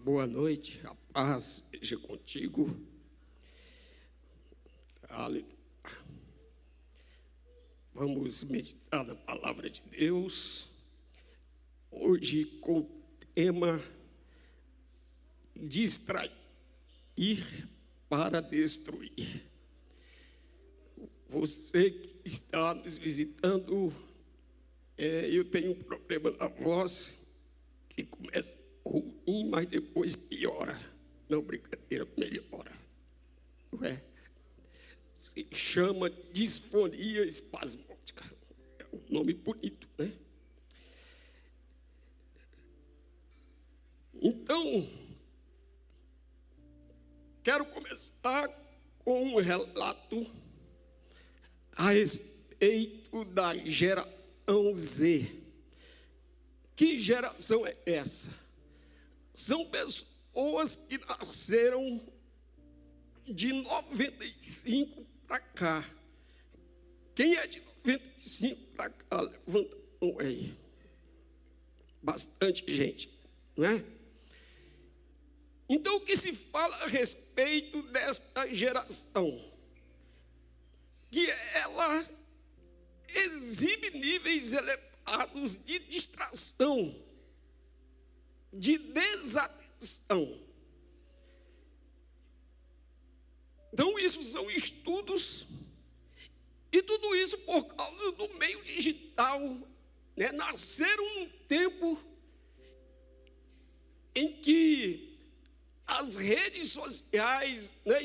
Boa noite, a paz seja contigo. Aleluia. Vamos meditar na palavra de Deus, hoje com o tema distrair para destruir. Você que está nos visitando, eu tenho um problema na voz que começa ruim, mas depois piora. Não, brincadeira, melhora. Não é? Se chama disfonia espasmódica. É um nome bonito, né? Então, quero começar com um relato a respeito da geração Z. Que geração é essa? São pessoas que nasceram de 95 para cá. Quem é de 95 para cá? Levanta a mão aí. Bastante gente, não é? Então, o que se fala a respeito desta geração? Que ela exibe níveis elevados de distração, de desatenção. Então, isso são estudos, e tudo isso por causa do meio digital, né? Nasceram num tempo em que as redes sociais, né?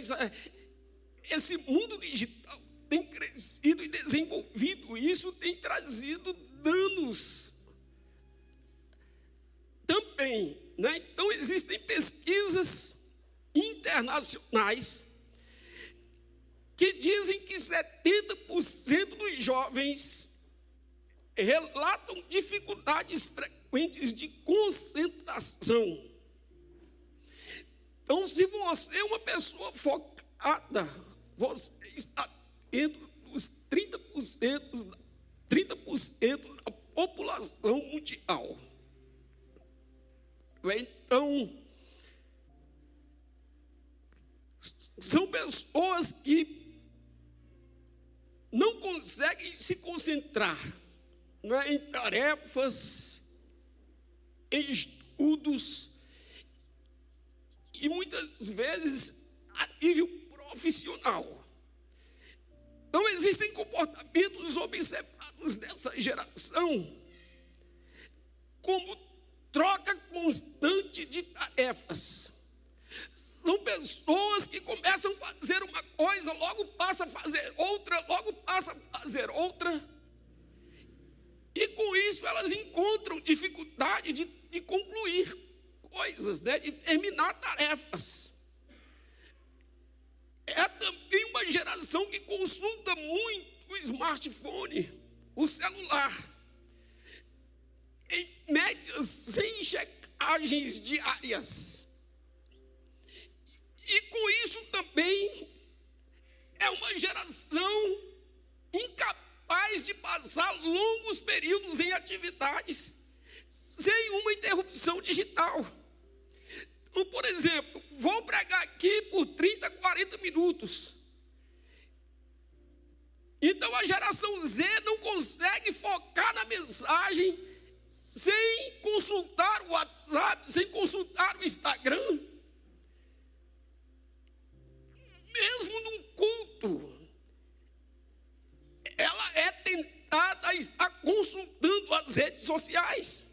Esse mundo digital tem crescido e desenvolvido, e isso tem trazido danos também, né? Então, existem pesquisas internacionais que dizem que 70% dos jovens relatam dificuldades frequentes de concentração. Então, se você é uma pessoa focada, você está dentro dos 30% da população mundial. Então, são pessoas que não conseguem se concentrar, né, em tarefas, em estudos, e muitas vezes a nível profissional. Então, existem comportamentos observados nessa geração, como troca constante de tarefas. São pessoas que começam a fazer uma coisa, logo passa a fazer outra, logo passa a fazer outra. E com isso elas encontram dificuldade de concluir coisas, né? De terminar tarefas. É também uma geração que consulta muito o smartphone, o celular, em média 100 checagens diárias. E com isso também é uma geração incapaz de passar longos períodos em atividades sem uma interrupção digital. Então, por exemplo, vou pregar aqui por 30, 40 minutos. Então, a geração Z não consegue focar na mensagem sem consultar o WhatsApp, sem consultar o Instagram. Mesmo num culto, ela é tentada a estar consultando as redes sociais.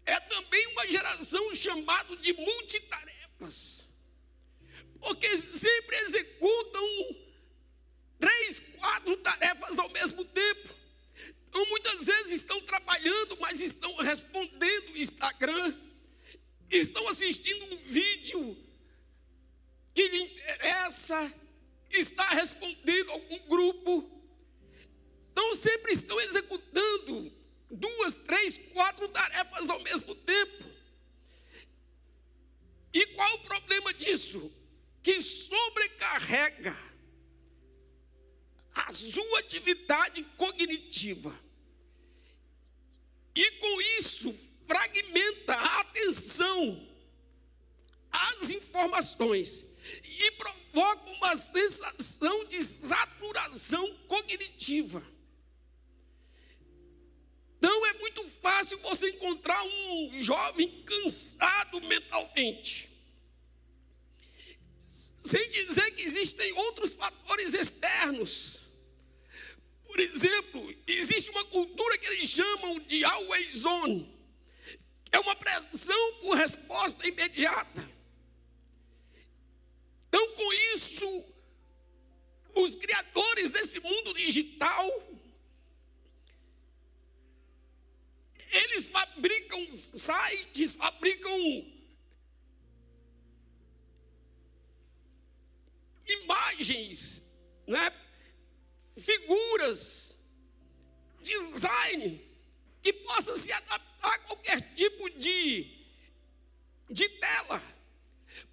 É também uma geração chamada de multitarefas, porque sempre executam 3, 4 tarefas ao mesmo tempo. Então, muitas vezes estão trabalhando, mas estão respondendo o Instagram, estão assistindo um vídeo que lhe interessa, está respondendo a algum grupo. Então, sempre estão executando 2, 3, 4 tarefas ao mesmo tempo. E qual o problema disso? Que sobrecarrega a sua atividade cognitiva. E com isso, fragmenta a atenção informações e provoca uma sensação de saturação cognitiva. Então é muito fácil você encontrar um jovem cansado mentalmente. Sem dizer que existem outros fatores externos. Por exemplo, existe uma cultura que eles chamam de always on, que é uma pressão por resposta imediata. Então, com isso, os criadores desse mundo digital, eles fabricam sites, fabricam imagens, né? Figuras, design, que possa se adaptar a qualquer tipo de tela.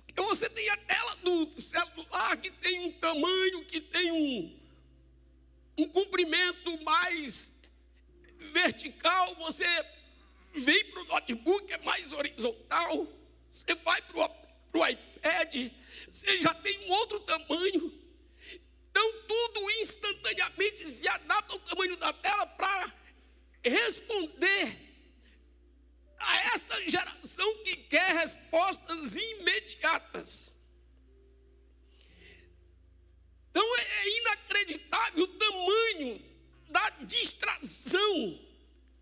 Porque você tem a tela do celular que tem um tamanho, que tem um comprimento mais vertical, você vem para o notebook, é mais horizontal, você vai para o iPad, você já tem um outro tamanho. Então, tudo instantaneamente se adapta ao tamanho da tela para responder a esta geração que quer respostas imediatas. Então, é inacreditável o tamanho da distração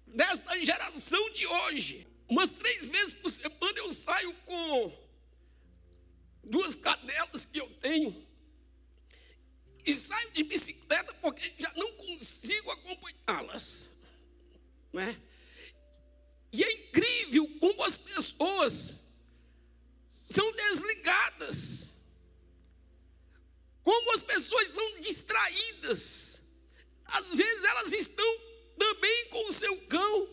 desta geração de hoje. Umas 3 vezes por semana eu saio com 2 cadelas que eu tenho. E saio de bicicleta porque já não consigo acompanhá-las. Não é? E é incrível como as pessoas são desligadas. Como as pessoas são distraídas. Às vezes elas estão também com o seu cão,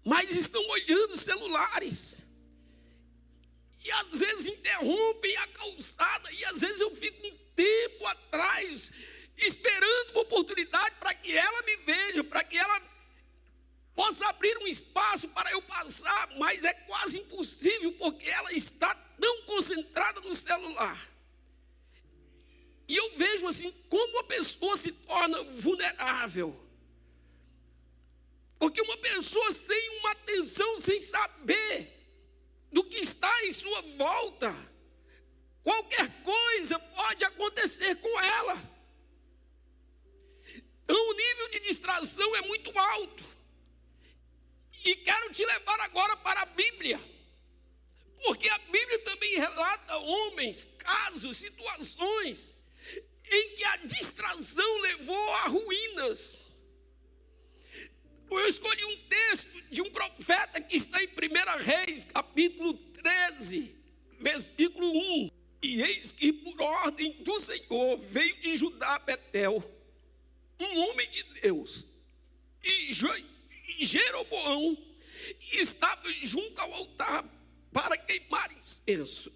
mas estão olhando celulares. E às vezes interrompem a calçada. E às vezes eu fico um tempo atrás, esperando uma oportunidade para que ela me veja, para que ela possa abrir um espaço para eu passar, mas é quase impossível, porque ela está tão concentrada no celular. E eu vejo assim, como a pessoa se torna vulnerável. Porque uma pessoa sem uma atenção, sem saber do que está em sua volta, qualquer coisa pode acontecer com ela. Então o nível de distração é muito alto. E quero te levar agora para a Bíblia. Porque a Bíblia também relata homens, casos, situações em que a distração levou a ruínas. Eu escolhi um texto de um profeta que está em 1 Reis, capítulo 13, versículo 1. E eis que por ordem do Senhor veio de Judá a Betel um homem de Deus, e Jeroboão estava junto ao altar para queimar incenso.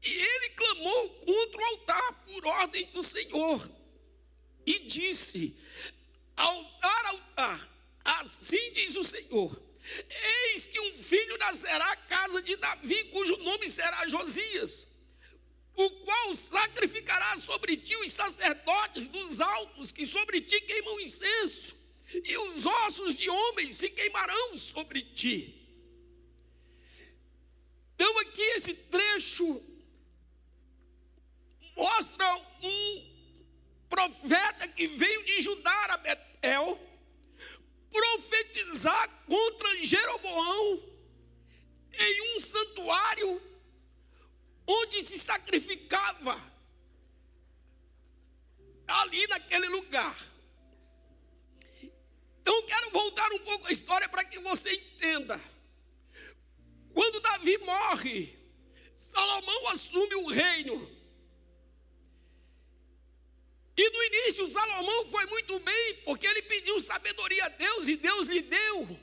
E ele clamou contra o altar por ordem do Senhor e disse: altar, altar, assim diz o Senhor, eis que um filho nascerá à casa de Davi, cujo nome será Josias, o qual sacrificará sobre ti os sacerdotes dos altos, que sobre ti queimam incenso, e os ossos de homens se queimarão sobre ti. Então aqui esse trecho mostra um profeta que veio de Judá a Betel profetizar contra Jeroboão em um santuário onde se sacrificava ali naquele lugar. Então quero voltar um pouco a história para que você entenda. Quando Davi morre, Salomão assume o reino. E no início Salomão foi muito bem, porque ele pediu sabedoria a Deus e Deus lhe deu.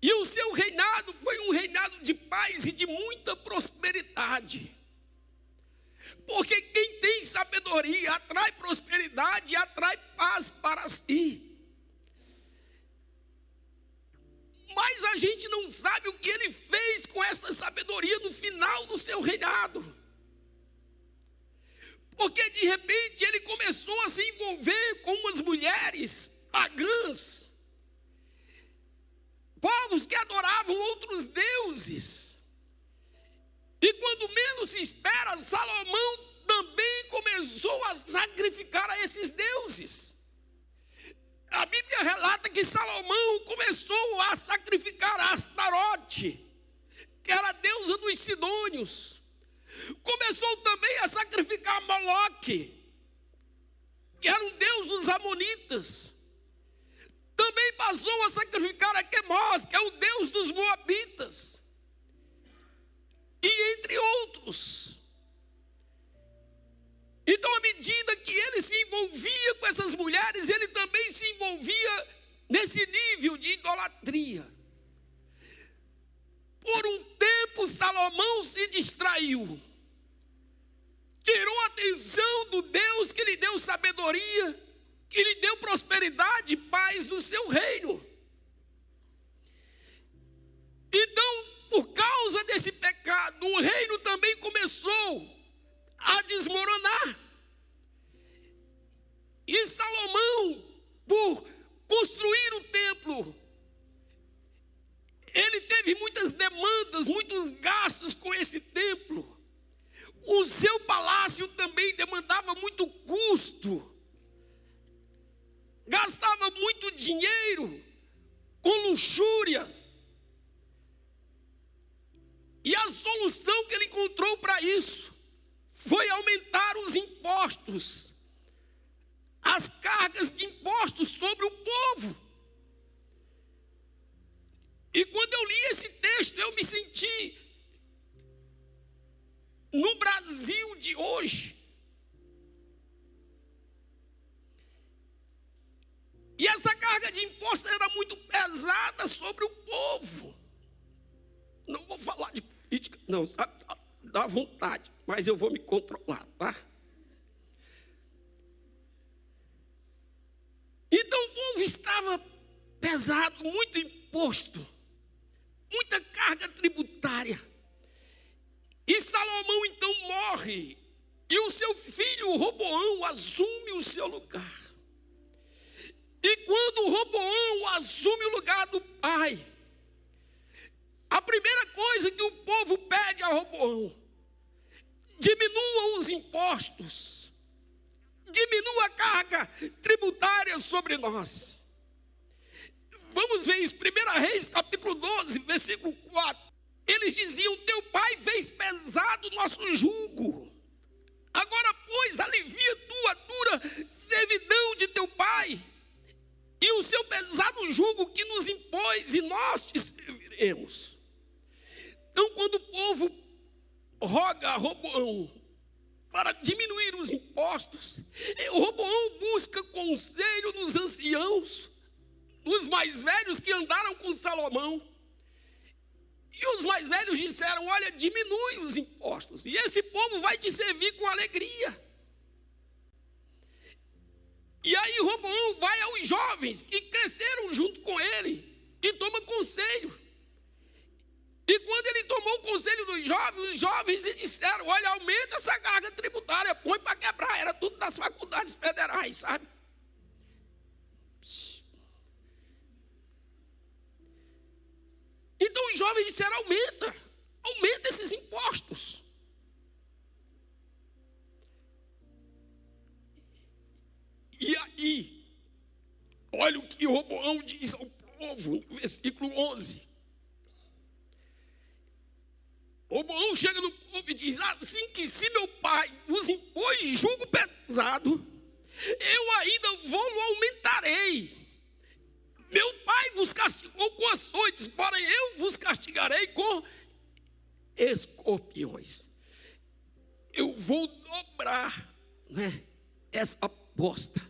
E o seu reinado foi um reinado de paz e de muita prosperidade. Porque quem tem sabedoria atrai prosperidade e atrai paz para si. Mas a gente não sabe o que ele fez com essa sabedoria no final do seu seu reinado. Porque de repente ele começou a se envolver com umas mulheres pagãs, povos que adoravam outros deuses. E quando menos se espera, Salomão também começou a sacrificar a esses deuses. A Bíblia relata que Salomão começou a sacrificar a Astarote, que era a deusa dos sidônios. Começou também a sacrificar Moloque, que era um deus dos amonitas. Também passou a sacrificar a Quemós, que é o deus dos moabitas. E entre outros. Então, à medida que ele se envolvia com essas mulheres, ele também se envolvia nesse nível de idolatria. Por um tempo, Salomão se distraiu. Tirou a atenção do Deus que lhe deu sabedoria, que lhe deu prosperidade e paz no seu reino. Então, por causa desse pecado, o reino também começou a desmoronar. E Salomão, por construir o templo, ele teve muitas demandas, muitos gastos com esse templo. O seu palácio também demandava muito custo. Gastava muito dinheiro com luxúria. E a solução que ele encontrou para isso foi aumentar os impostos, as cargas de impostos sobre o povo. E quando eu li esse texto, eu me senti no Brasil de hoje. E essa carga de impostos era muito pesada sobre o povo. Não vou falar de política, não, sabe? Dá vontade, mas eu vou me controlar, tá? Então o povo estava pesado, muito imposto, muita carga tributária. E Salomão então morre, e o seu filho Roboão assume o seu lugar. E quando Roboão assume o lugar do pai, a primeira coisa que o povo pede a Roboão: diminua os impostos, diminua a carga tributária sobre nós. Vamos ver isso, 1 Reis, capítulo 12, versículo 4. Eles diziam: teu pai fez pesado o nosso jugo. Agora, pois, alivia tu a dura servidão de teu pai e o seu pesado jugo que nos impôs, e nós te serviremos. Então, quando o povo roga a Roboão para diminuir os impostos, Roboão busca conselho nos anciãos, nos mais velhos que andaram com Salomão. E os mais velhos disseram: olha, diminui os impostos, e esse povo vai te servir com alegria. E aí Roboão vai aos jovens que cresceram junto com ele e toma conselho. E quando ele tomou o conselho dos jovens, os jovens lhe disseram: olha, aumenta essa carga tributária, põe para quebrar. Era tudo das faculdades federais, sabe? Então os jovens disseram: aumenta esses impostos. E aí, olha o que Roboão diz ao povo, no versículo 11. Roboão chega no povo e diz: assim que se meu pai vos impôs jugo pesado, eu ainda vou aumentarei. Meu pai vos castigou com açoites, porém eu vos castigarei com escorpiões. Eu vou dobrar, né, essa aposta.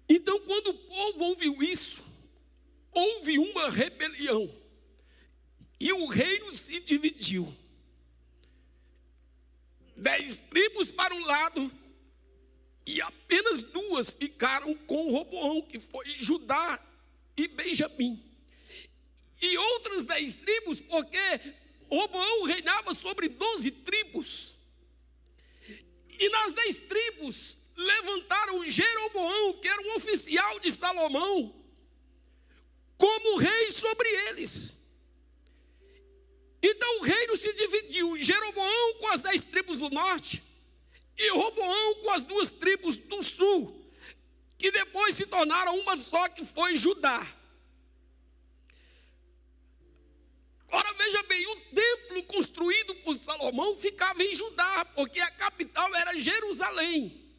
Então, quando o povo ouviu isso, houve uma rebelião. E o reino se dividiu. 10 tribos para um lado, e apenas 2 ficaram com Roboão, que foi Judá e Benjamim. E outras 10 tribos, porque Roboão reinava sobre 12 tribos. E nas 10 tribos levantaram Jeroboão, que era um oficial de Salomão, como rei sobre eles. Então o reino se dividiu, Jeroboão com as 10 tribos do norte e Roboão com as 2 tribos do sul, que depois se tornaram uma só, que foi Judá. Ora, veja bem, o templo construído por Salomão ficava em Judá, porque a capital era Jerusalém.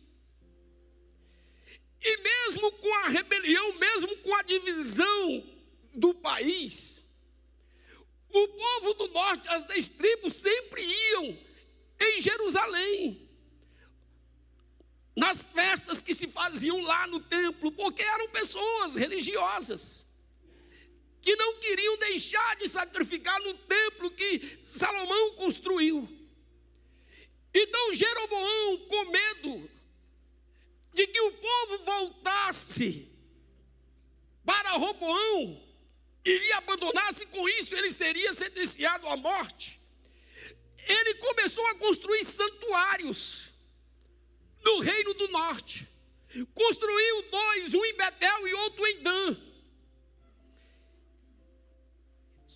E mesmo com a rebelião, mesmo com a divisão do país, o povo do norte, as 10 tribos, sempre iam em Jerusalém, nas festas que se faziam lá no templo, porque eram pessoas religiosas, que não queriam deixar de sacrificar no templo que Salomão construiu. Então Jeroboão, com medo de que o povo voltasse para Roboão e lhe abandonasse, com isso ele seria sentenciado à morte, ele começou a construir santuários no reino do norte. Construiu 2, um em Betel e outro em Dan.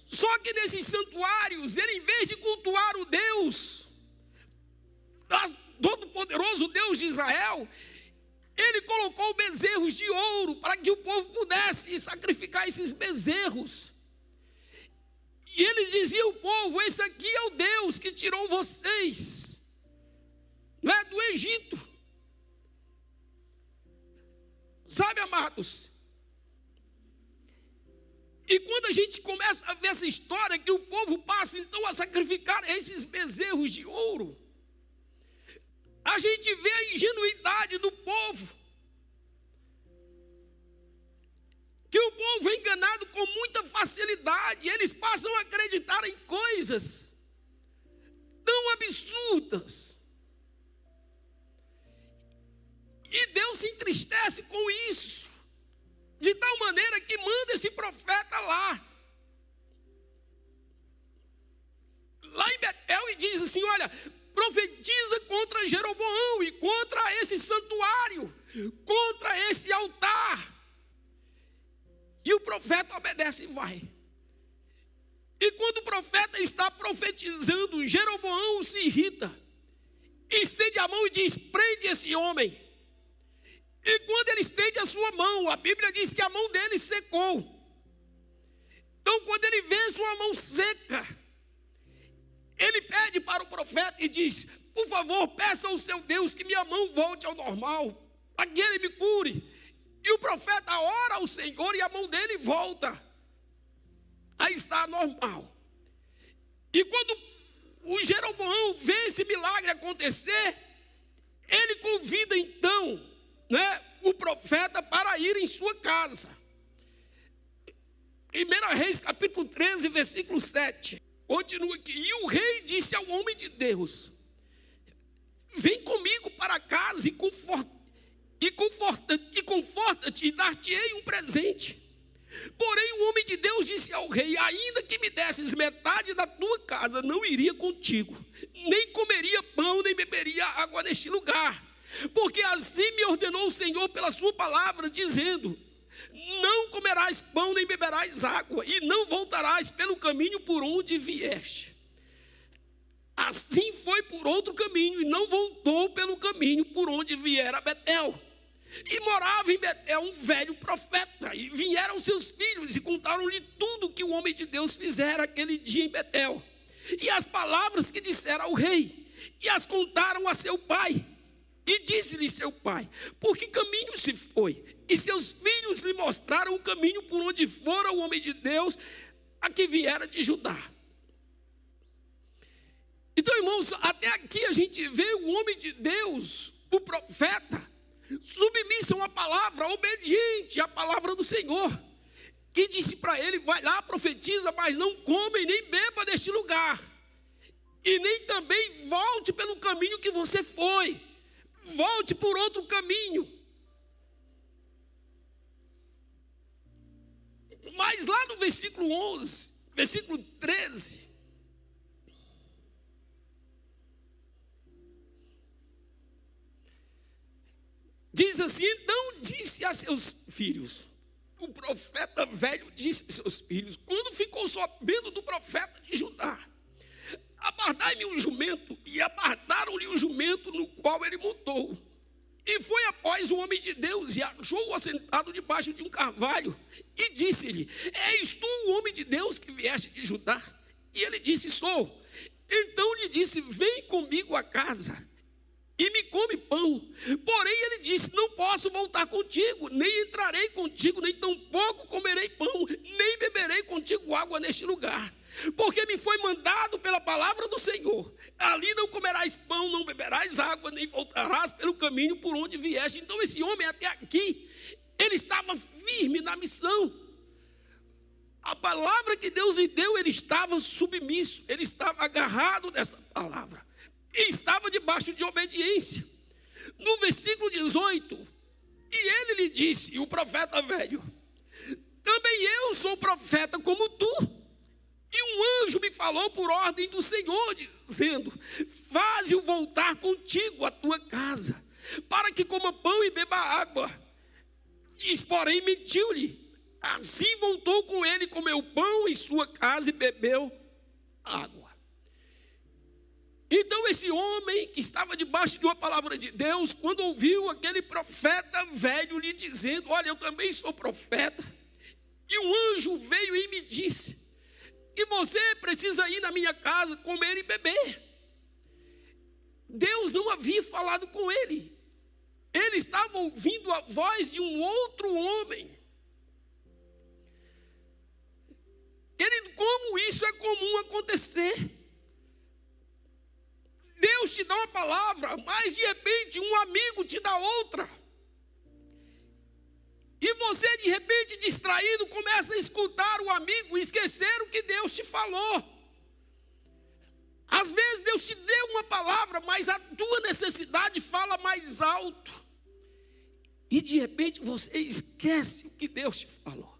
Só que nesses santuários, ele, em vez de cultuar o Deus, todo-poderoso Deus de Israel, ele colocou bezerros de ouro para que o povo pudesse sacrificar esses bezerros. E ele dizia ao povo: esse aqui é o Deus que tirou vocês, não é, do Egito. Sabe, amados? E quando a gente começa a ver essa história, que o povo passa então a sacrificar esses bezerros de ouro, a gente vê a ingenuidade do povo. Que o povo é enganado com muita facilidade. Eles passam a acreditar em coisas tão absurdas. E Deus se entristece com isso, de tal maneira que manda esse profeta lá em Betel, e diz assim: olha, profetiza contra Jeroboão e contra esse santuário, contra esse altar. E o profeta obedece e vai. E quando o profeta está profetizando, Jeroboão se irrita, estende a mão e diz: prende esse homem. E quando ele estende a sua mão, a Bíblia diz que a mão dele secou. Então, quando ele vê sua mão seca, ele pede para o profeta e diz: por favor, peça ao seu Deus que minha mão volte ao normal, para que ele me cure. E o profeta ora ao Senhor e a mão dele volta a estar normal. E quando o Jeroboão vê esse milagre acontecer, ele convida então, o profeta para ir em sua casa. 1 Reis capítulo 13, versículo 7. Continua aqui: e o rei disse ao homem de Deus: vem comigo para casa e conforta-te, e dar-te-ei um presente. Porém o homem de Deus disse ao rei: ainda que me desses metade da tua casa, não iria contigo, nem comeria pão, nem beberia água neste lugar. Porque assim me ordenou o Senhor pela sua palavra, dizendo: não comerás pão, nem beberás água, e não voltarás pelo caminho por onde vieste. Assim foi por outro caminho, e não voltou pelo caminho por onde viera a Betel. E morava em Betel um velho profeta, e vieram seus filhos, e contaram-lhe tudo que o homem de Deus fizera aquele dia em Betel, e as palavras que dissera ao rei, e as contaram a seu pai. E disse-lhe seu pai: por que caminho se foi? E seus filhos lhe mostraram o caminho por onde fora o homem de Deus, a que viera de Judá. Então, irmãos, até aqui a gente vê o homem de Deus, o profeta, submisso a uma palavra, obediente à palavra do Senhor, que disse para ele: vai lá, profetiza, mas não come nem beba deste lugar, e nem também volte pelo caminho que você foi. Volte por outro caminho. Mas lá no versículo 11, versículo 13, Diz assim: então disse a seus filhos, o profeta velho disse a seus filhos, quando ficou sabendo do profeta de Judá: abardai-me um jumento. E abardaram-lhe um jumento, no qual ele montou. E foi após o homem de Deus, e achou-o assentado debaixo de um carvalho, e disse-lhe: és tu o homem de Deus que vieste de Judá? E ele disse: sou. Então lhe disse: vem comigo a casa, e me come pão. Porém ele disse: não posso voltar contigo, nem entrarei contigo, nem tampouco comerei pão, nem beberei contigo água neste lugar. Porque me foi mandado pela palavra do Senhor: ali não comerás pão, não beberás água, nem voltarás pelo caminho por onde vieste. Então esse homem até aqui, ele estava firme na missão. A palavra que Deus lhe deu, ele estava submisso, ele estava agarrado nessa palavra, e estava debaixo de obediência. No versículo 18, e ele lhe disse, o profeta velho: também eu sou profeta como tu. E um anjo me falou por ordem do Senhor, dizendo: faze-o voltar contigo à tua casa, para que coma pão e beba água. Diz, porém, mentiu-lhe. Assim voltou com ele, comeu pão em sua casa e bebeu água. Então esse homem que estava debaixo de uma palavra de Deus, quando ouviu aquele profeta velho lhe dizendo: olha, eu também sou profeta, e um anjo veio e me disse: e você precisa ir na minha casa comer e beber. Deus não havia falado com ele. Ele estava ouvindo a voz de um outro homem. Querido, como isso é comum acontecer? Deus te dá uma palavra, mas de repente um amigo te dá outra. E você, de repente, distraído, começa a escutar o amigo e esquecer o que Deus te falou. Às vezes Deus te deu uma palavra, mas a tua necessidade fala mais alto. E de repente você esquece o que Deus te falou.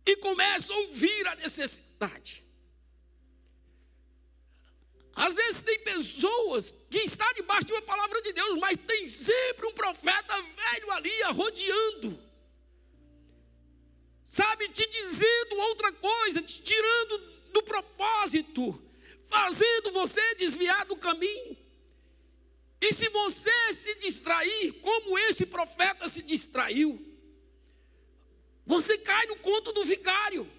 E começa a ouvir a necessidade. Às vezes tem pessoas que estão debaixo de uma palavra de Deus, mas tem sempre um profeta velho ali rodeando. Sabe, te dizendo outra coisa, te tirando do propósito, fazendo você desviar do caminho. E se você se distrair, como esse profeta se distraiu, você cai no conto do vigário.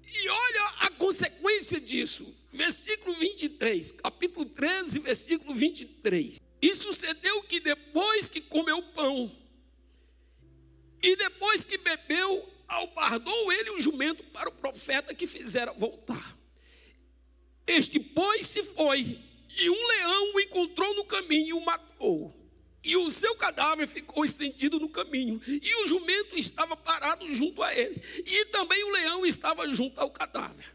E olha a consequência disso. Versículo 23, capítulo 13, versículo 23. E sucedeu que depois que comeu pão, e depois que bebeu, albardou ele um jumento para o profeta que fizera voltar. Este, pois, se foi, e um leão o encontrou no caminho e o matou. E o seu cadáver ficou estendido no caminho, e o jumento estava parado junto a ele, e também o leão estava junto ao cadáver.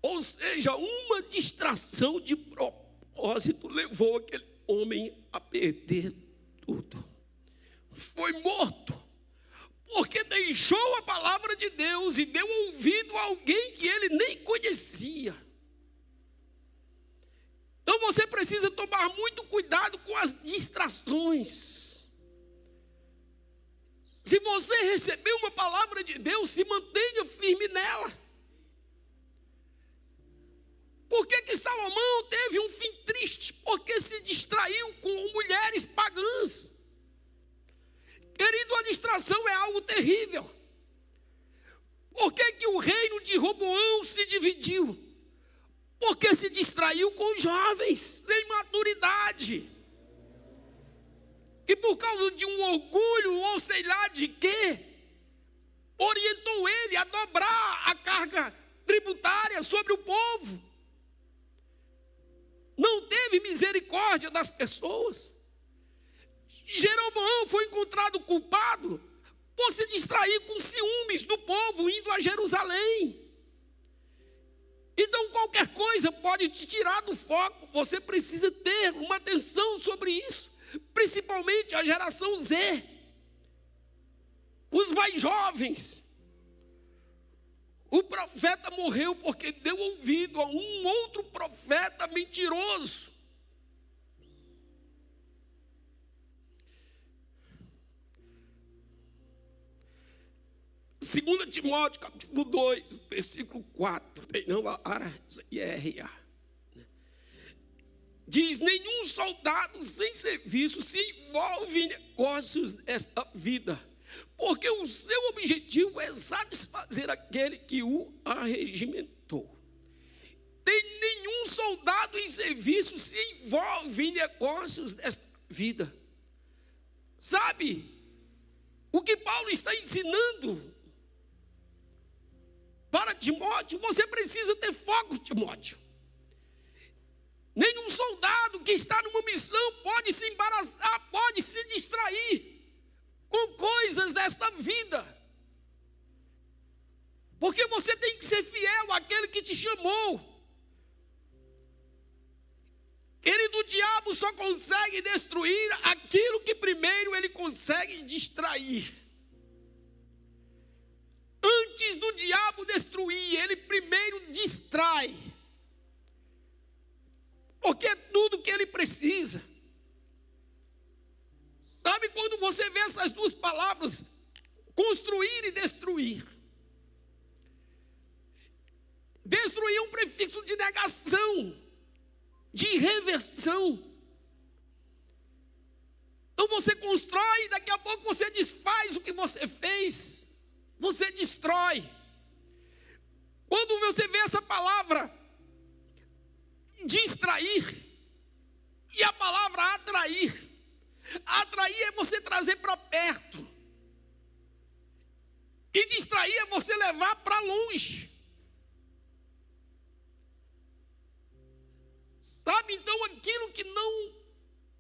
Ou seja, uma distração de propósito levou aquele homem a perder tudo. Foi morto, porque deixou a palavra de Deus e deu ouvido a alguém que ele nem conhecia. Então você precisa tomar muito cuidado com as distrações. Se você recebeu uma palavra de Deus, se mantenha firme nela. Por que Salomão teve um fim triste? Porque se distraiu com mulheres pagãs. Querido, a distração é algo terrível. Por que o reino de Roboão se dividiu? Porque se distraiu com jovens sem maturidade. E por causa de um orgulho, ou sei lá de quê, orientou ele a dobrar a carga tributária sobre o povo. Não teve misericórdia das pessoas. Jeroboão foi encontrado culpado por se distrair com ciúmes do povo indo a Jerusalém. Então qualquer coisa pode te tirar do foco. Você precisa ter uma atenção sobre isso, principalmente a geração Z, os mais jovens. O profeta morreu porque deu ouvido a um outro profeta mentiroso. 2 Timóteo, capítulo 2, versículo 4. Diz: nenhum soldado sem serviço se envolve em negócios desta vida, porque o seu objetivo é satisfazer aquele que o arregimentou. Nenhum soldado em serviço se envolve em negócios desta vida. Sabe, o que Paulo está ensinando para Timóteo: você precisa ter foco, Timóteo. Nenhum soldado que está numa missão pode se embaraçar, pode se distrair com coisas desta vida, porque você tem que ser fiel àquele que te chamou. Querido, o diabo só consegue destruir aquilo que primeiro ele consegue distrair. Antes do diabo destruir, ele primeiro distrai, porque é tudo que ele precisa. Sabe, quando você vê essas duas palavras, construir e destruir. Destruir é um prefixo de negação, de reversão. Então você constrói e daqui a pouco você desfaz o que você fez. Você destrói. Quando você vê essa palavra distrair e a palavra atrair. Atrair é você trazer para perto. E distrair é você levar para longe. Sabe, então aquilo que não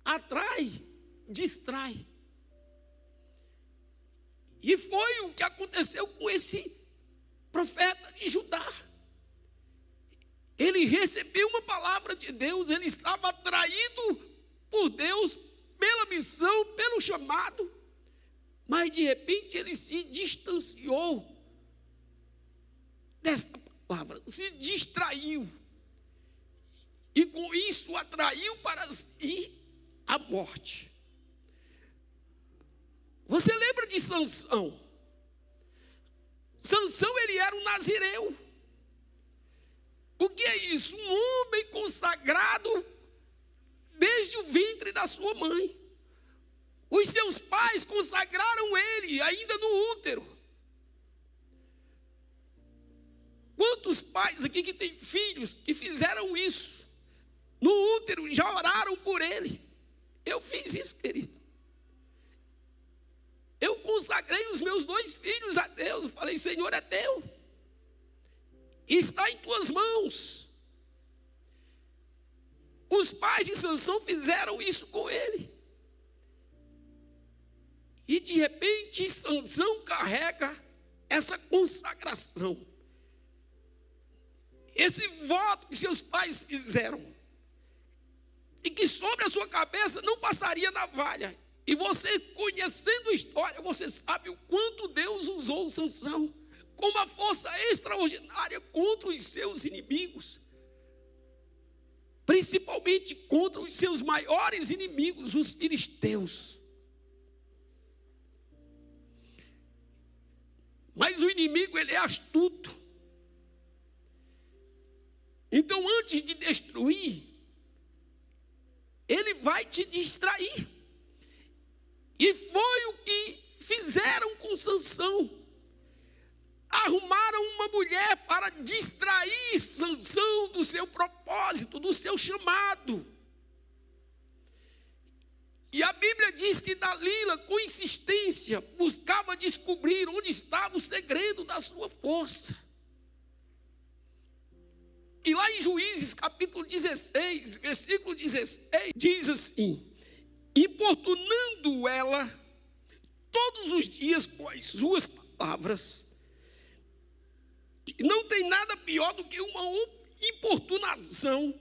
atrai, distrai. E foi o que aconteceu com esse profeta de Judá. Ele recebeu uma palavra de Deus, ele estava atraído por Deus, pela missão, pelo chamado, mas de repente ele se distanciou desta palavra, se distraiu, e com isso atraiu para si a morte. Você lembra de Sansão? Sansão, ele era um nazireu. O que é isso? Um homem consagrado desde o ventre da sua mãe. Os seus pais consagraram ele ainda no útero. Quantos pais aqui que têm filhos que fizeram isso? No útero já oraram por ele. Eu fiz isso, querido. Eu consagrei os meus 2 filhos a Deus. Eu falei: Senhor, é teu. Está em tuas mãos. Os pais de Sansão fizeram isso com ele. E de repente Sansão carrega essa consagração, esse voto que seus pais fizeram, e que sobre a sua cabeça não passaria navalha. E você, conhecendo a história, você sabe o quanto Deus usou Sansão com uma força extraordinária contra os seus inimigos, principalmente contra os seus maiores inimigos, os filisteus. Mas o inimigo, ele é astuto. Então, antes de destruir, ele vai te distrair. E foi o que fizeram com Sansão. Arrumaram uma mulher para distrair Sansão do seu propósito, do seu chamado. E a Bíblia diz que Dalila, com insistência, buscava descobrir onde estava o segredo da sua força. E lá em Juízes, capítulo 16, versículo 16, diz assim: importunando ela todos os dias com as suas palavras. Não tem nada pior do que uma importunação,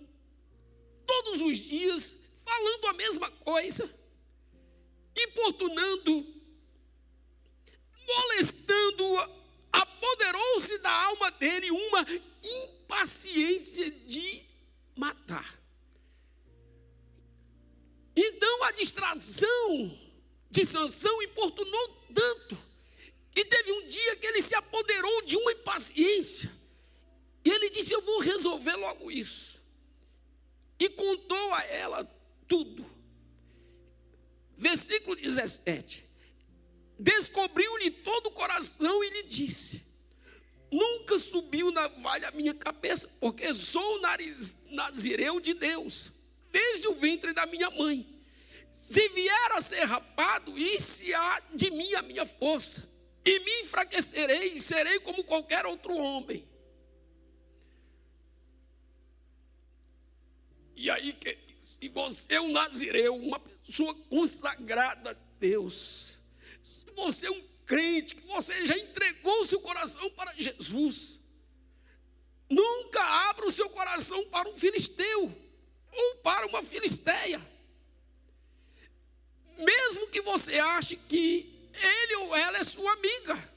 todos os dias, falando a mesma coisa, importunando, molestando-a, apoderou-se da alma dele uma impaciência de matar. Então a distração de Sansão importunou tanto, que teve um dia que ele se apoderou paciência. E ele disse: eu vou resolver logo isso. E contou a ela tudo. Versículo 17. Descobriu-lhe todo o coração e lhe disse: nunca subiu navalha a minha cabeça, porque sou nazireu de Deus, desde o ventre da minha mãe. Se vier a ser rapado, ir-se-á de mim a minha força, e me enfraquecerei e serei como qualquer outro homem. E aí, se você é um nazireu, uma pessoa consagrada a Deus, se você é um crente, que você já entregou o seu coração para Jesus, nunca abra o seu coração para um filisteu ou para uma filisteia. Mesmo que você ache que ele ou ela é sua amiga,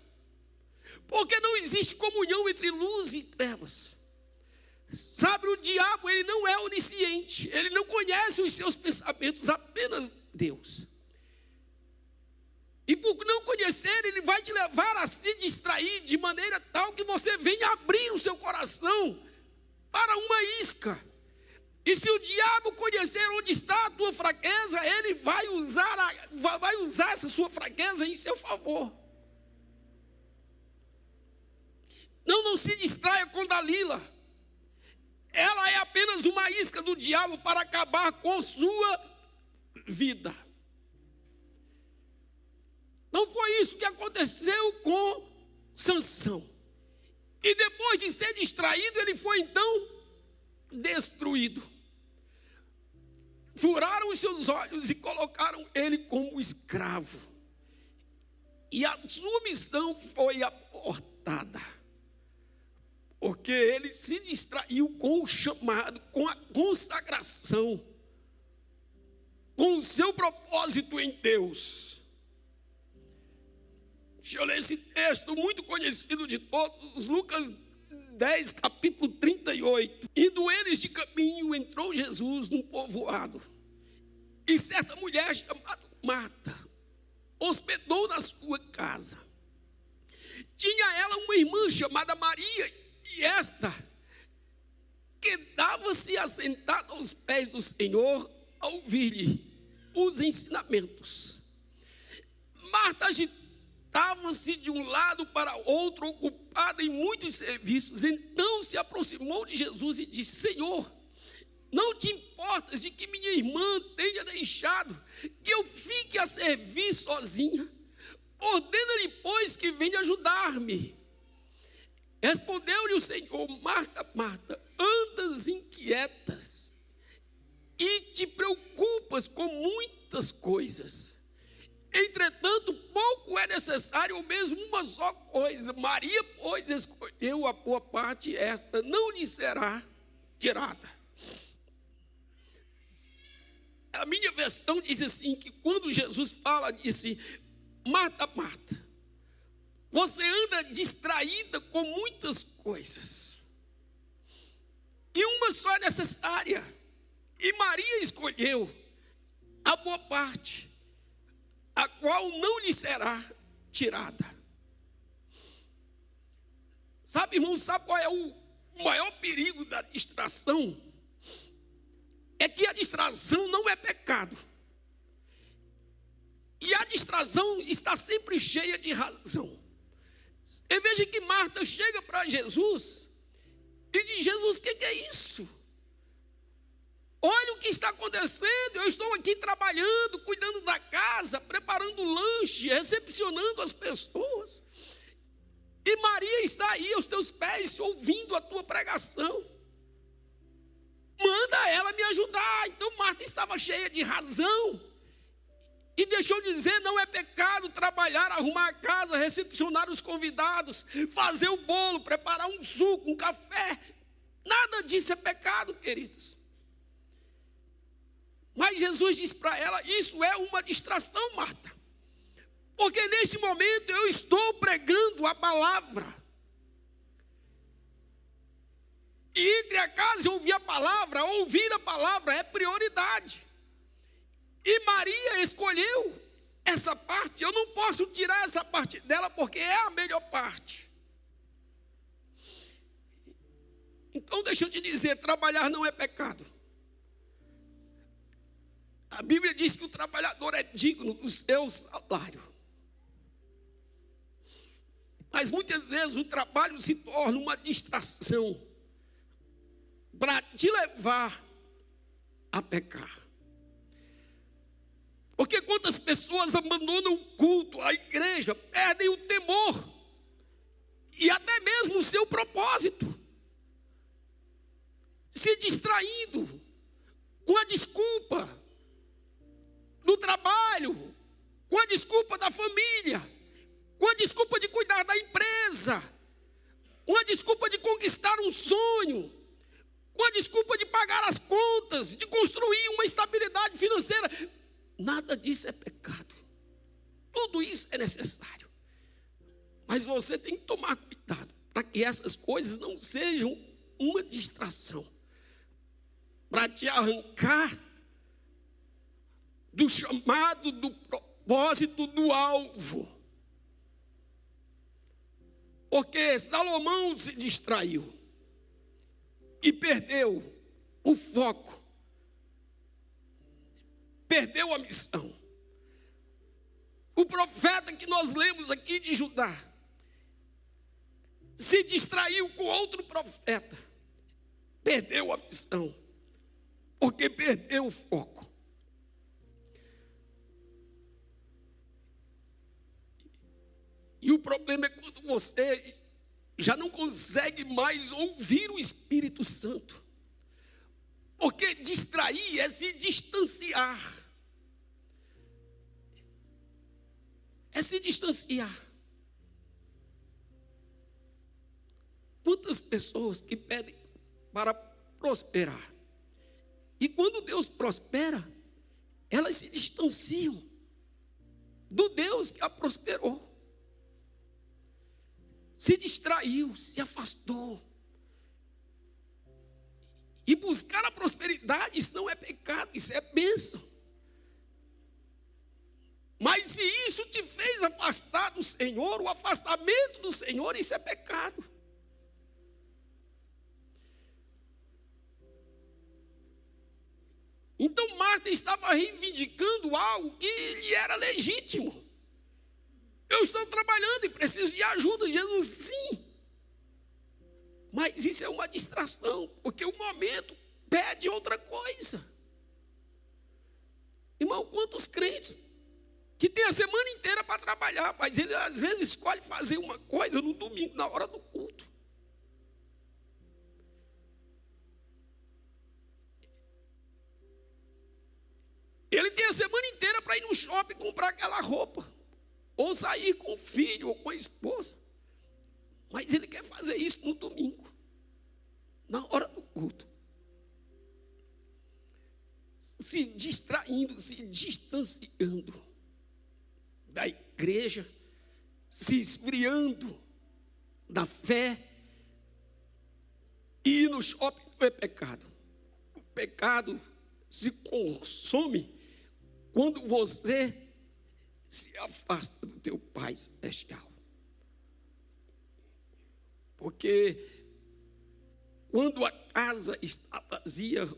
porque não existe comunhão entre luz e trevas. Sabe, o diabo, ele não é onisciente, ele não conhece os seus pensamentos, apenas Deus. E por não conhecer, ele vai te levar a se distrair de maneira tal que você venha abrir o seu coração para uma isca. E se o diabo conhecer onde está a tua fraqueza, ele vai usar essa sua fraqueza em seu favor. Não se distraia com Dalila. Ela é apenas uma isca do diabo para acabar com sua vida. Não foi isso que aconteceu com Sansão. E depois de ser distraído, ele foi então destruído. Furaram os seus olhos e colocaram ele como escravo. E a sua missão foi abortada. Porque ele se distraiu com o chamado, com a consagração, com o seu propósito em Deus. Deixa eu ler esse texto muito conhecido de todos, Lucas 10, capítulo 38. Indo eles de caminho, entrou Jesus num povoado. E certa mulher chamada Marta hospedou na sua casa. Tinha ela uma irmã chamada Maria, e esta quedava-se assentada aos pés do Senhor a ouvir-lhe os ensinamentos. Marta agitava-se de um lado para outro, ocupada em muitos serviços. Então se aproximou de Jesus e disse: Senhor, não te importas de que minha irmã tenha deixado que eu fique a servir sozinha? Ordena-lhe, pois, que venha ajudar-me. Respondeu-lhe o Senhor: Marta, Marta, andas inquietas e te preocupas com muitas coisas. Entretanto, pouco é necessário, ou mesmo uma só coisa. Maria, pois, escolheu a boa parte, esta não lhe será tirada. A minha versão diz assim, que quando Jesus fala, disse: Marta, Marta, você anda distraída com muitas coisas, e uma só é necessária. E Maria escolheu a boa parte, a qual não lhe será tirada. Sabe, irmão, sabe qual é o maior perigo da distração? É que a distração não é pecado. E a distração está sempre cheia de razão. E veja que Marta chega para Jesus e diz: Jesus, o que é isso? Olha o que está acontecendo. Eu estou aqui trabalhando, cuidando da casa, preparando lanche, recepcionando as pessoas. E Maria está aí aos teus pés, ouvindo a tua pregação. Manda ela me ajudar. Então Marta estava cheia de razão. E deixou de dizer: não é pecado trabalhar, arrumar a casa, recepcionar os convidados, fazer o bolo, preparar um suco, um café. Nada disso é pecado, queridos. Mas Jesus diz para ela: isso é uma distração, Marta. Porque neste momento eu estou pregando a palavra. E entre a casa e ouvir a palavra é prioridade. E Maria escolheu essa parte. Eu não posso tirar essa parte dela, porque é a melhor parte. Então deixa eu te dizer, trabalhar não é pecado. A Bíblia diz que o trabalhador é digno do seu salário. Mas muitas vezes o trabalho se torna uma distração para te levar a pecar. Porque quantas pessoas abandonam o culto, a igreja, perdem o temor e até mesmo o seu propósito, se distraindo com a desculpa do trabalho, com a desculpa da família, com a desculpa de cuidar da empresa, com a desculpa de conquistar um sonho, com a desculpa de pagar as contas, de construir uma estabilidade financeira. Nada disso é pecado. Tudo isso é necessário. Mas você tem que tomar cuidado para que essas coisas não sejam uma distração para te arrancar do chamado, do propósito, do alvo. Porque Salomão se distraiu e perdeu o foco, perdeu a missão. O profeta que nós lemos aqui de Judá se distraiu com outro profeta, perdeu a missão, porque perdeu o foco. E o problema é quando você já não consegue mais ouvir o Espírito Santo. Porque distrair é se distanciar. É se distanciar. Quantas pessoas que pedem para prosperar. E quando Deus prospera, elas se distanciam do Deus que a prosperou. Se distraiu, se afastou. E buscar a prosperidade, isso não é pecado, isso é bênção. Mas se isso te fez afastar do Senhor, o afastamento do Senhor, isso é pecado. Então Marta estava reivindicando algo que lhe era legítimo. Eu estou trabalhando e preciso de ajuda. Jesus, sim. Mas isso é uma distração, porque o momento pede outra coisa. Irmão, quantos crentes que tem a semana inteira para trabalhar, mas ele às vezes escolhe fazer uma coisa no domingo, na hora do culto. Ele tem a semana inteira para ir no shopping comprar aquela roupa, ou sair com o filho, ou com a esposa. Mas ele quer fazer isso no domingo, na hora do culto. Se distraindo, se distanciando da igreja, se esfriando da fé. E ir no shopping não é pecado. O pecado se consome quando você se afasta do teu Pai Celestial. Porque quando a casa está vazia,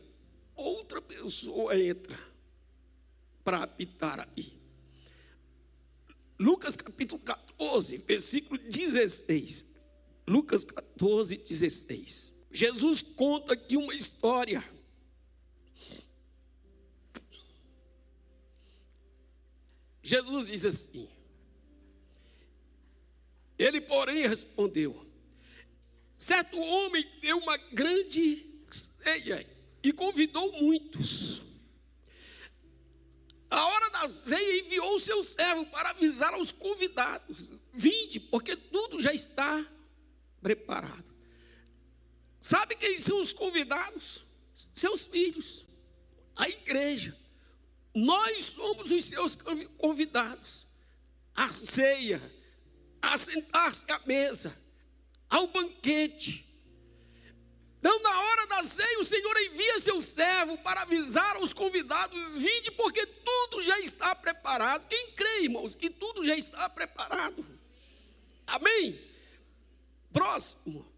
outra pessoa entra para habitar aí. Lucas capítulo 14, versículo 16. Lucas 14, 16. Jesus conta aqui uma história. Jesus diz assim: ele, porém, respondeu: certo homem deu uma grande ceia e convidou muitos. A hora da ceia enviou o seu servo para avisar aos convidados: vinde, porque tudo já está preparado. Sabe quem são os convidados? Seus filhos, a igreja. Nós somos os seus convidados. A ceia, a sentar-se à mesa, ao banquete. Então, na hora da ceia, o Senhor envia seu servo para avisar aos convidados: vinde, porque tudo já está preparado. Quem crê, irmãos, que tudo já está preparado? Amém? Próximo.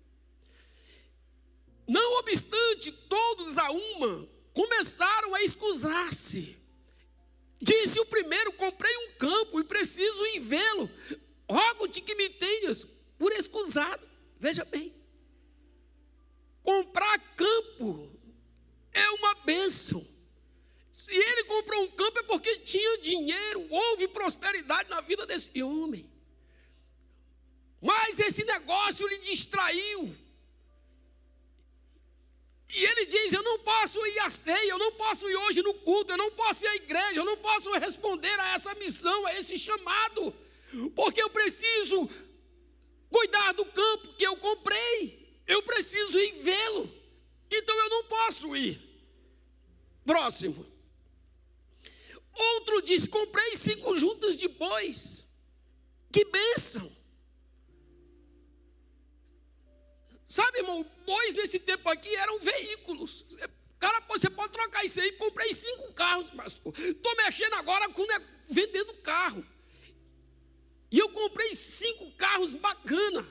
Não obstante, todos a uma começaram a escusar-se. Disse o primeiro: comprei um campo e preciso ir vê-lo. Rogo-te que me tenhas por escusado. Veja bem, comprar campo é uma bênção. Se ele comprou um campo é porque tinha dinheiro, houve prosperidade na vida desse homem. Mas esse negócio lhe distraiu. E ele diz: eu não posso ir à ceia, eu não posso ir hoje no culto, eu não posso ir à igreja, eu não posso responder a essa missão, a esse chamado, porque eu preciso cuidar do campo que eu comprei, eu preciso ir vê-lo, então eu não posso ir. Próximo. Outro diz: comprei 5 juntas de bois. Que bênção! Sabe, irmão, bois nesse tempo aqui eram veículos. Cara, você pode trocar isso aí. Comprei 5 carros, pastor. Estou mexendo agora com vendendo carro. E eu comprei 5 carros bacana.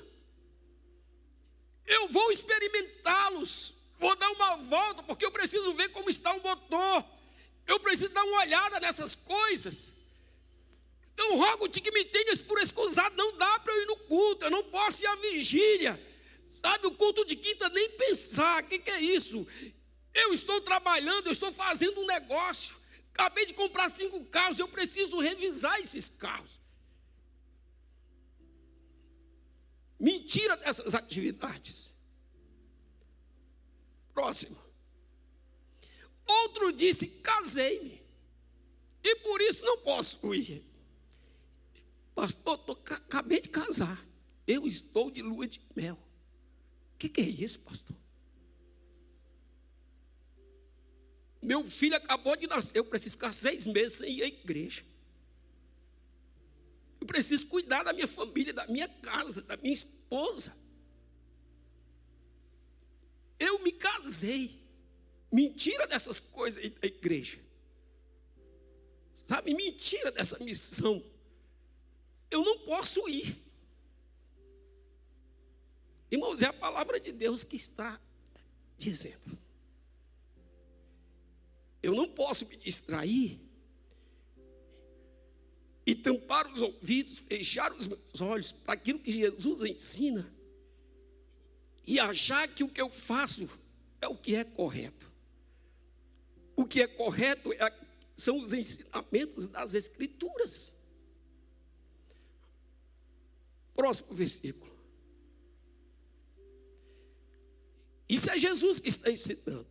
Eu vou experimentá-los. Vou dar uma volta, porque eu preciso ver como está o motor. Eu preciso dar uma olhada nessas coisas. Então, rogo-te que me tenhas por escusado. Não dá para eu ir no culto. Eu não posso ir à vigília. Sabe, o culto de quinta, nem pensar. O que é isso? Eu estou trabalhando, eu estou fazendo um negócio. Acabei de comprar 5 carros, eu preciso revisar esses carros. Mentira dessas atividades. Próximo. Outro disse: casei-me, e por isso não posso ir. Pastor, acabei de casar. Eu estou de lua de mel. O que é isso, pastor? Meu filho acabou de nascer, eu preciso ficar 6 meses sem ir à igreja. Eu preciso cuidar da minha família, da minha casa, da minha esposa. Eu me casei. Mentira dessas coisas aí da igreja. Sabe, mentira dessa missão. Eu não posso ir. Irmãos, é a palavra de Deus que está dizendo. Eu não posso me distrair e tampar os ouvidos, fechar os meus olhos para aquilo que Jesus ensina e achar que o que eu faço é o que é correto. O que é correto são os ensinamentos das Escrituras. Próximo versículo. Isso é Jesus que está ensinando.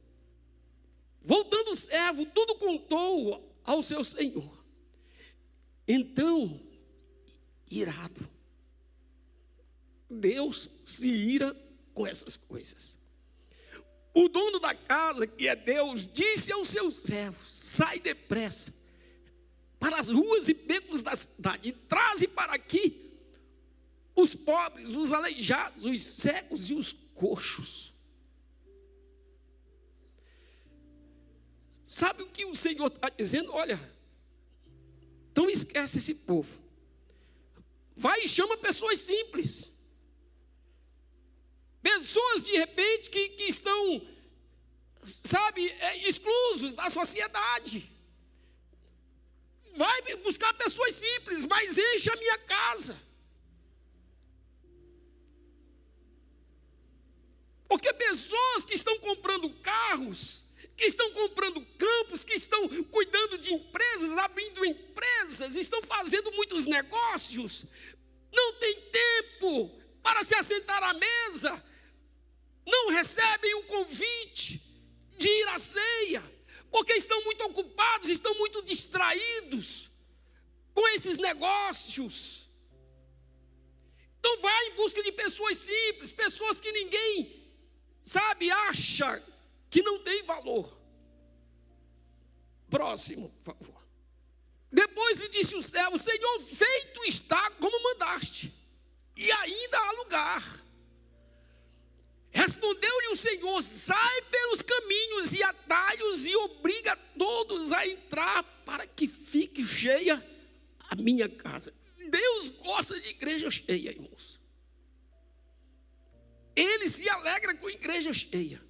Voltando o servo, tudo contou ao seu senhor. Então, irado, Deus se ira com essas coisas. O dono da casa, que é Deus, disse ao seu servo: sai depressa para as ruas e becos da cidade e traze para aqui os pobres, os aleijados, os cegos e os coxos. Sabe o que o Senhor está dizendo? Olha, então esquece esse povo. Vai e chama pessoas simples. Pessoas, de repente, que estão, sabe, exclusos da sociedade. Vai buscar pessoas simples, mas encha a minha casa. Porque pessoas que estão comprando carros, que estão comprando campos, que estão cuidando de empresas, abrindo empresas, estão fazendo muitos negócios, não tem tempo para se assentar à mesa, não recebem o convite de ir à ceia, porque estão muito ocupados, estão muito distraídos com esses negócios. Então vai em busca de pessoas simples, pessoas que ninguém, sabe, acha que não tem valor. Próximo, por favor. Depois lhe disse o servo: Senhor, feito está como mandaste, e ainda há lugar. Respondeu-lhe o Senhor: sai pelos caminhos e atalhos e obriga todos a entrar para que fique cheia a minha casa. Deus gosta de igreja cheia, irmãos. Ele se alegra com igreja cheia.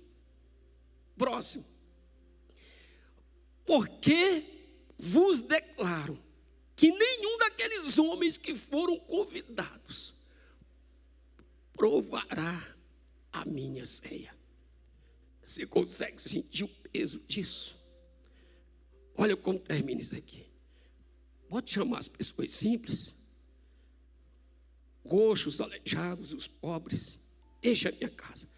Próximo. Porque vos declaro que nenhum daqueles homens que foram convidados provará a minha ceia. Você consegue sentir o peso disso? Olha como termina isso aqui. Pode chamar as pessoas simples, coxos, aleijados, os pobres. Deixa a minha casa.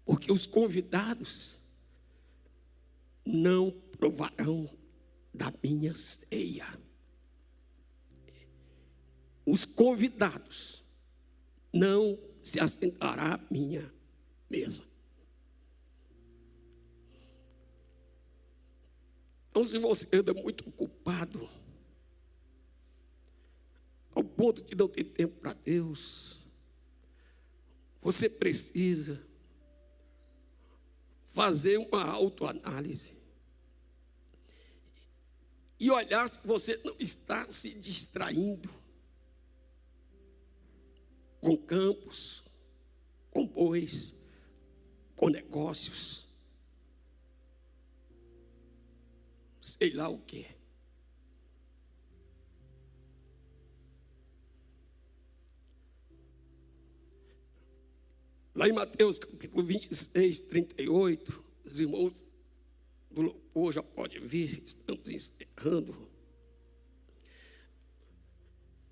Porque os convidados não provarão da minha ceia. Os convidados não se assentará à minha mesa. Então, se você anda muito ocupado, ao ponto de não ter tempo para Deus, você precisa fazer uma autoanálise e olhar se você não está se distraindo com campos, com bois, com negócios, sei lá o quê. Lá em Mateus capítulo 26, 38, os irmãos do louvor já podem vir, estamos encerrando.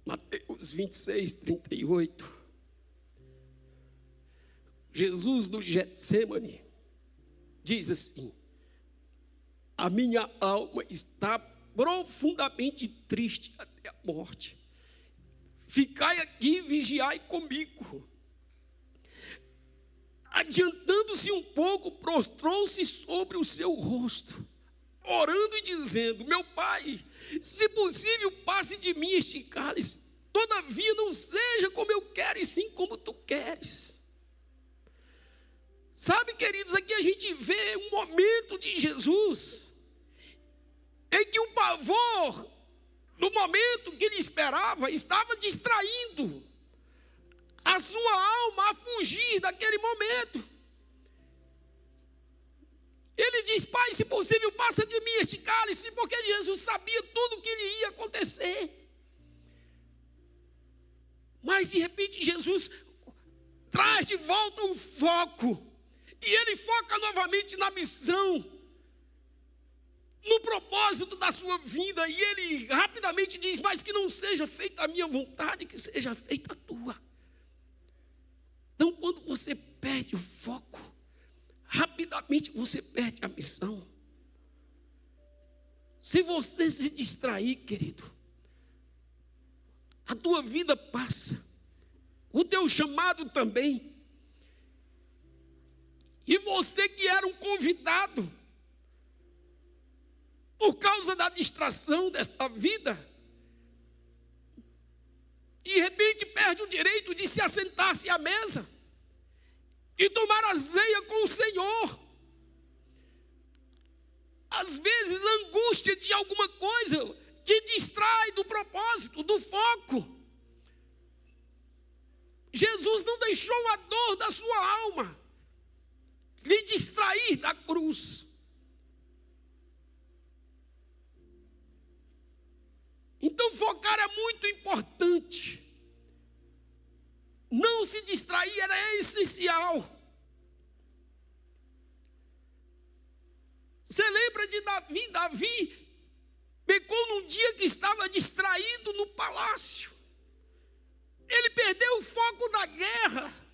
Mateus 26, 38. Jesus do Getsêmani diz assim: a minha alma está profundamente triste até a morte. Ficai aqui, vigiai comigo. Adiantando-se um pouco, prostrou-se sobre o seu rosto, orando e dizendo: meu Pai, se possível, passe de mim este cálice, todavia não seja como eu quero, e sim como tu queres. Sabe, queridos, aqui a gente vê um momento de Jesus em que o pavor, no momento que ele esperava, estava distraindo a sua alma a fugir daquele momento. Ele diz: Pai, se possível, passa de mim este cálice, porque Jesus sabia tudo o que lhe ia acontecer. Mas de repente Jesus traz de volta o foco, e ele foca novamente na missão, no propósito da sua vida, e ele rapidamente diz: mas que não seja feita a minha vontade, que seja feita a tua. Então, quando você perde o foco, rapidamente você perde a missão. Se você se distrair, querido, a tua vida passa, o teu chamado também. E você que era um convidado, por causa da distração desta vida, de repente perde o direito de se assentar-se à mesa e tomar a ceia com o Senhor. Às vezes a angústia de alguma coisa te distrai do propósito, do foco. Jesus não deixou a dor da sua alma lhe distrair da cruz. Então focar é muito importante. Não se distrair era essencial. Você lembra de Davi? Davi pecou num dia que estava distraído no palácio. Ele perdeu o foco da guerra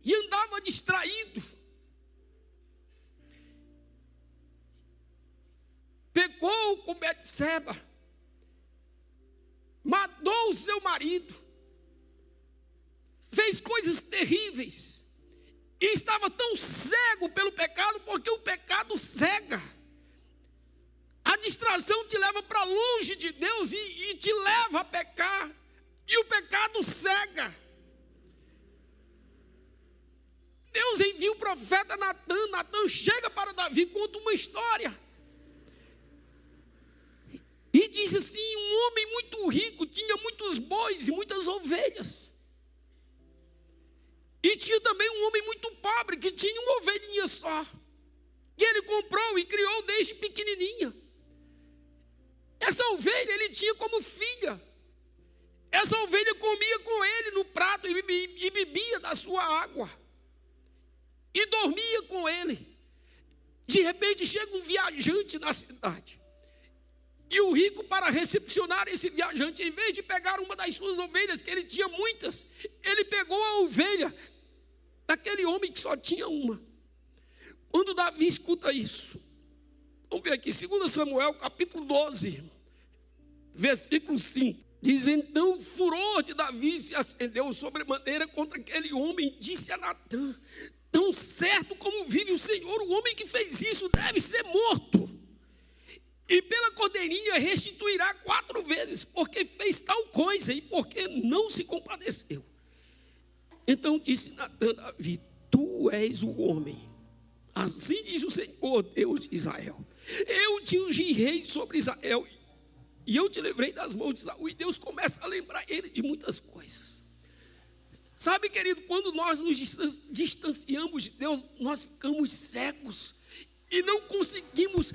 e andava distraído. Pecou com Betseba, matou o seu marido, fez coisas terríveis, e estava tão cego pelo pecado, porque o pecado cega. A distração te leva para longe de Deus e te leva a pecar, e o pecado cega. Deus envia o profeta Natan. Natan chega para Davi, conta uma história. E diz assim: um homem muito rico tinha muitos bois e muitas ovelhas. E tinha também um homem muito pobre pobre que tinha uma ovelhinha só, que ele comprou e criou desde pequenininha. Essa ovelha ele tinha como filha. Essa ovelha comia com ele no prato e bebia da sua água. E dormia com ele. De repente chega um viajante na cidade. E o rico, para recepcionar esse viajante, em vez de pegar uma das suas ovelhas, que ele tinha muitas, ele pegou a ovelha daquele homem que só tinha uma. Quando Davi escuta isso, vamos ver aqui, 2 Samuel, capítulo 12, versículo 5. Diz: então o furor de Davi se acendeu sobremaneira contra aquele homem, e disse a Natã: tão certo como vive o Senhor, o homem que fez isso deve ser morto. E pela cordeirinha restituirá 4 vezes, porque fez tal coisa e porque não se compadeceu. Então disse Natã a Davi: tu és o homem. Assim diz o Senhor, Deus de Israel: eu te ungi rei sobre Israel, e eu te livrei das mãos de Saul. E Deus começa a lembrar ele de muitas coisas. Sabe, querido, quando nós nos distanciamos de Deus, nós ficamos cegos e não conseguimos,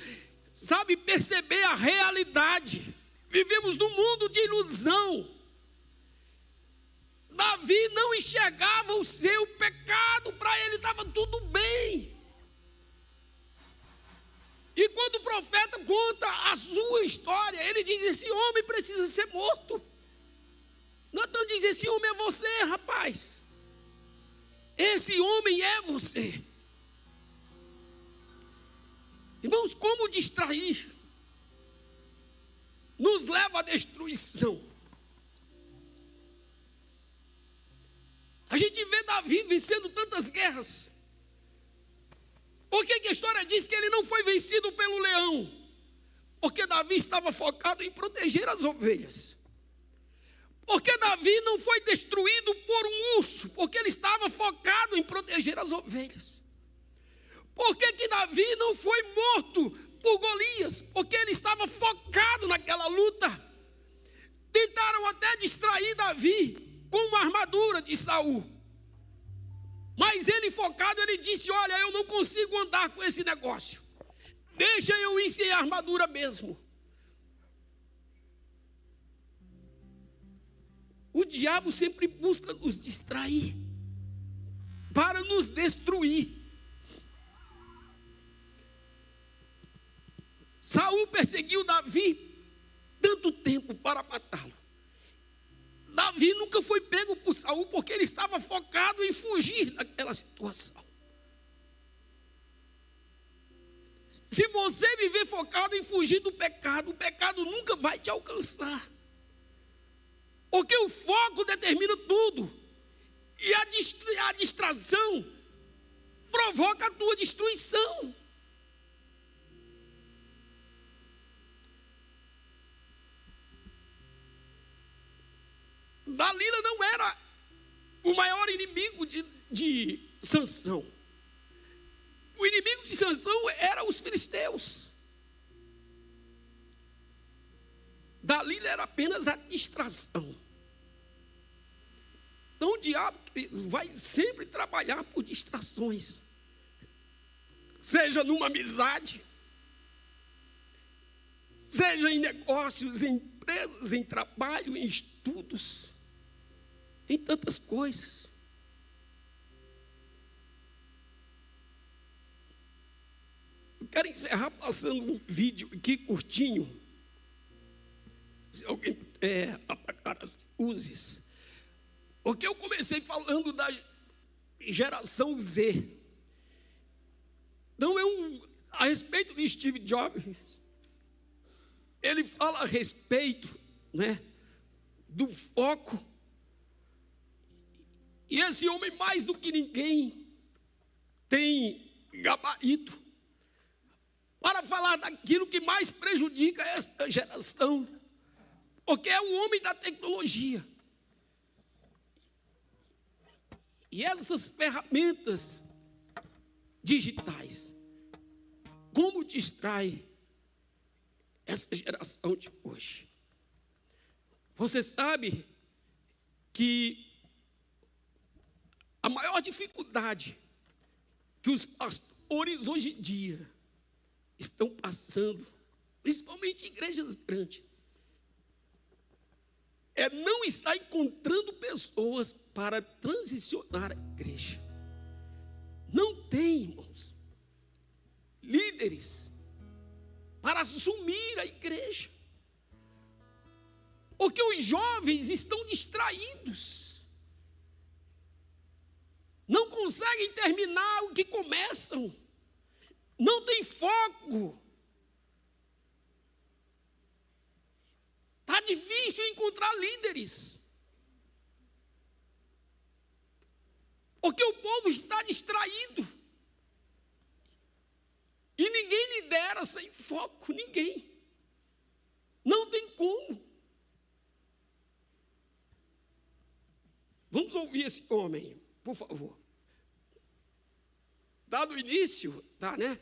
sabe, perceber a realidade. Vivemos num mundo de ilusão. Davi não enxergava o seu pecado, para ele estava tudo bem. E quando o profeta conta a sua história, ele diz: esse homem precisa ser morto. Natã diz: esse homem é você, rapaz. Esse homem é você. Irmãos, como distrair nos leva à destruição. A gente vê Davi vencendo tantas guerras. Por que a história diz que ele não foi vencido pelo leão? Porque Davi estava focado em proteger as ovelhas. Porque Davi não foi destruído por um urso? Porque ele estava focado em proteger as ovelhas. Por que Davi não foi morto por Golias? Porque ele estava focado naquela luta. Tentaram até distrair Davi com uma armadura de Saul. Mas ele focado, ele disse: olha, eu não consigo andar com esse negócio. Deixa eu ir sem armadura mesmo. O diabo sempre busca nos distrair, para nos destruir. Saul perseguiu Davi tanto tempo para matá-lo. Davi nunca foi pego por Saul, porque ele estava focado em fugir daquela situação. Se você viver focado em fugir do pecado, o pecado nunca vai te alcançar. Porque o foco determina tudo. E a distração provoca a tua destruição. Dalila não era o maior inimigo de Sansão. O inimigo de Sansão eram os filisteus. Dalila era apenas a distração. Então o diabo vai sempre trabalhar por distrações. Seja numa amizade, seja em negócios, em empresas, em trabalho, em estudos, em tantas coisas. Eu quero encerrar passando um vídeo aqui curtinho. Se alguém apagar as luzes. Porque eu comecei falando da geração Z. Então, a respeito de Steve Jobs, ele fala a respeito, né, do foco. E esse homem, mais do que ninguém, tem gabarito para falar daquilo que mais prejudica esta geração, porque é o homem da tecnologia. E essas ferramentas digitais, como distrai essa geração de hoje? Você sabe que a maior dificuldade que os pastores hoje em dia estão passando, principalmente em igrejas grandes, é não estar encontrando pessoas para transicionar a igreja. Não tem, irmãos, líderes para assumir a igreja, porque os jovens estão distraídos, não conseguem terminar o que começam, não tem foco. Está difícil encontrar líderes, porque o povo está distraído, e ninguém lidera sem foco, ninguém, não tem como. Vamos ouvir esse homem, por favor. Está no início, tá, né?